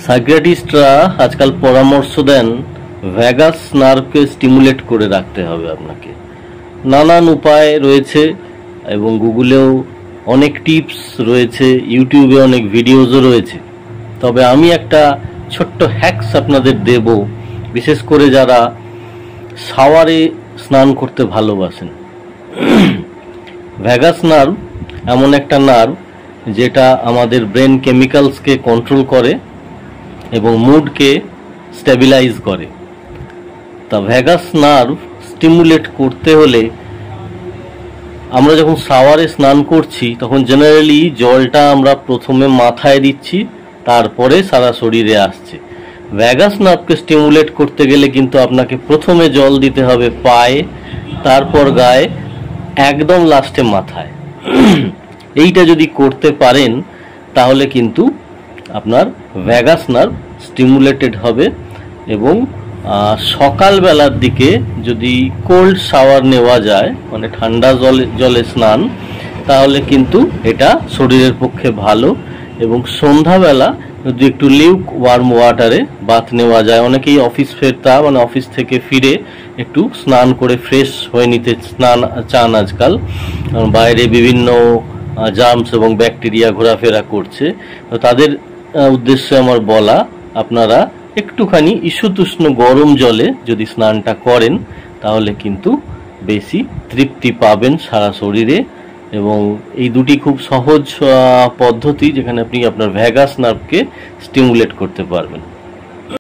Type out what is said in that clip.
সাইকিয়াট্রিস্টরা আজকাল পরামর্শ দেন vagus নার্ভকে stimulate করে রাখতে হবে আপনাকে। নানান উপায় রয়েছে এবং গুগলেও অনেক টিপস রয়েছে, ইউটিউবে অনেক ভিডিওজও রয়েছে। তবে আমি একটা ছোট্ট হ্যাকস আপনাদের দেব, বিশেষ করে যারা শাওয়ারে স্নান করতে ভালোবাসেন। ভ্যাগাস নার্ভ এমন একটা নার্ভ যেটা আমাদের ব্রেন কেমিক্যালসকে কন্ট্রোল করে এবং মুডকে স্টেবিলাইজ করে। তা ভ্যাগাস নার্ভ স্টিমুলেট করতে হলে আমরা যখন শাওয়ারে স্নান করছি তখন জেনারেলি জলটা আমরা প্রথমে মাথায় দিচ্ছি, তারপরে সারা শরীরে আসছে। ভ্যাগাস নার্ভকে স্টিমুলেট করতে গেলে কিন্তু আপনাকে প্রথমে জল দিতে হবে পায়ে, তারপর গায়ে, একদম লাস্টে মাথায়। এইটা যদি করতে পারেন তাহলে কিন্তু আপনার ভ্যাগাস নার্ভ স্টিমুলেটেড হবে। এবং সকালবেলার দিকে যদি কোল্ড শাওয়ার নেওয়া যায়, মানে ঠান্ডা জলে স্নান, তাহলে কিন্তু এটা শরীরের পক্ষে ভালো। এবং সন্ধ্যাবেলা যদি একটু লিউক ওয়ার্ম ওয়াটারে বাথ নেওয়া যায়, অনেকেই অফিস থেকে ফিরে একটু স্নান করে ফ্রেশ হয়ে নিতে চান আজকাল, বাইরে বিভিন্ন জার্মস এবং ব্যাকটেরিয়া ঘোরাফেরা করছে। তো তাদের উদ্দেশ্যে আমার বলা, আপনারা একটুখানি ঈষতুষ্ণ গরম জলে যদি স্নানটা করেন তাহলে কিন্তু বেশি তৃপ্তি পাবেন সারা শরীরে। এবং এই দুটি খুব সহজ পদ্ধতি যেখানে আপনি আপনার ভ্যাগাস নার্ভকে স্টিমুলেট করতে পারবেন।